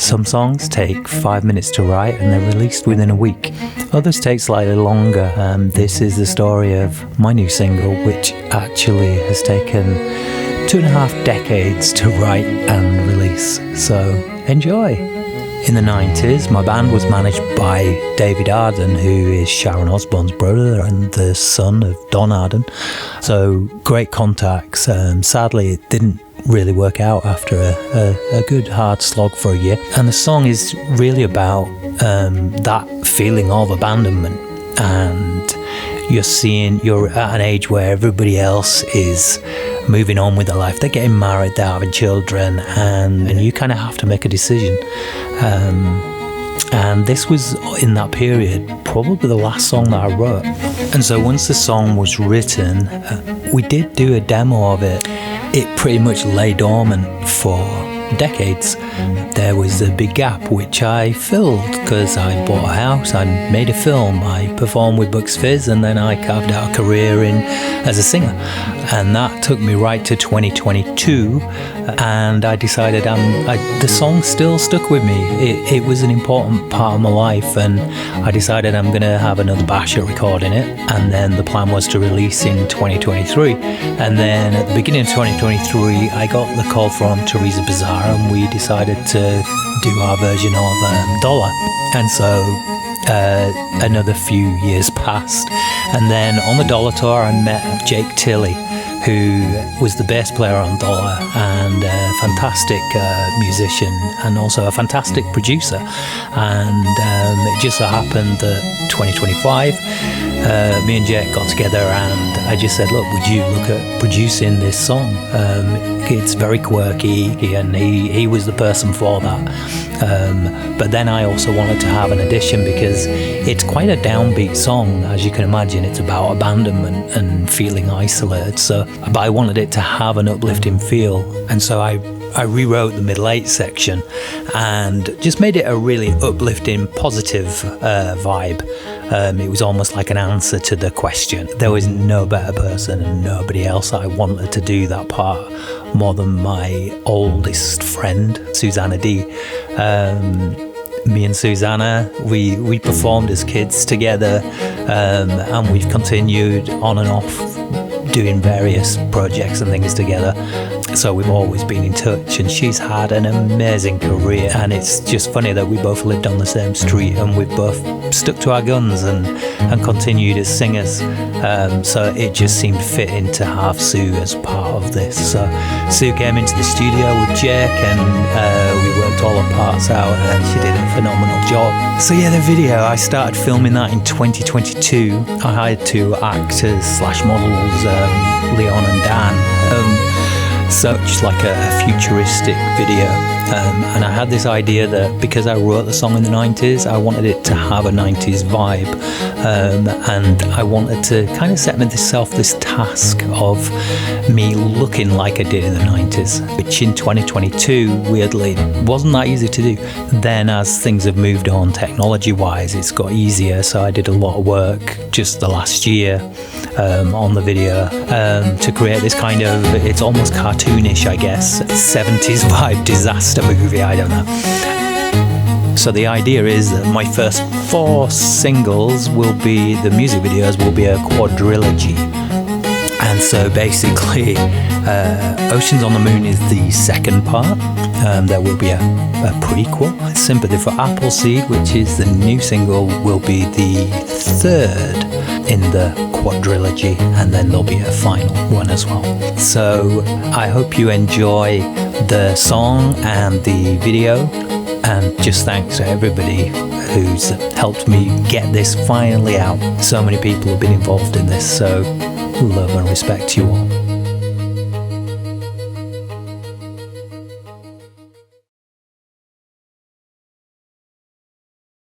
Some songs take 5 minutes to write and they're released within a week. Others take slightly longer. This is the story of my new single, which actually has taken 2.5 decades to write and release. So enjoy. In the 90s, my band was managed by David Arden, who is Sharon Osbourne's brother and the son of Don Arden. So great contacts. Sadly, it didn't really work out after a good hard slog for a year. And the song is really about that feeling of abandonment. And you're at an age where everybody else is moving on with their life. They're getting married, they're having children, and you kind of have to make a decision. And this was in that period probably the last song that I wrote. And so once the song was written, we did do a demo of it. It pretty much lay dormant for decades. There was a big gap which I filled because I bought a house, I made a film, I performed with Bucks Fizz, and then I carved out a career as a singer. And that took me right to 2022, and I decided the song still stuck with me. It was an important part of my life, and I decided I'm going to have another bash at recording it. And then the plan was to release in 2023. And then at the beginning of 2023, I got the call from Teresa Bizarre, and we decided to do our version of Dollar. And so another few years passed, and then on the Dollar tour I met Jake Tilley, who was the bass player on Dollar and a fantastic musician and also a fantastic producer. And it just so happened that 2025 me and Jake got together, and I just said, look, would you look at producing this song? It's very quirky, and he was the person for that. But then I also wanted to have an addition because it's quite a downbeat song, as you can imagine. It's about abandonment and feeling isolated. But I wanted it to have an uplifting feel, and so I rewrote the middle eight section and just made it a really uplifting, positive vibe. It was almost like an answer to the question. There was no better person and nobody else I wanted to do that part more than my oldest friend, Susanna D. Me and Susanna, we performed as kids together, and we've continued on and off doing various projects and things together. So we've always been in touch, and she's had an amazing career, and it's just funny that we both lived on the same street and we've both stuck to our guns and continued as singers. So it just seemed fitting to have Sue as part of this. So Sue came into the studio with Jake, and we worked all our parts out, and she did a phenomenal job. So yeah, the video, I started filming that in 2022. I hired 2 actors / models, Leon and Dan. Such like a futuristic video, and I had this idea that because I wrote the song in the 90s, I wanted it to have a 90s vibe, and I wanted to kind of set myself this task of me looking like I did in the 90s, which in 2022 weirdly wasn't that easy to do. Then as things have moved on technology wise, it's got easier, so I did a lot of work just the last year on the video to create this kind of, it's almost cartoonish, I guess, 70s vibe disaster movie, I don't know. So the idea is that my first 4 singles will be, the music videos will be a quadrilogy. And so basically Oceans on the Moon is the second part. There will be a prequel, Sympathy for Appleseed, which is the new single, will be the 3rd in the quadrilogy, and then there'll be a final one as well. So I hope you enjoy the song and the video, and just thanks to everybody who's helped me get this finally out. So many people have been involved in this, so love and respect to you all.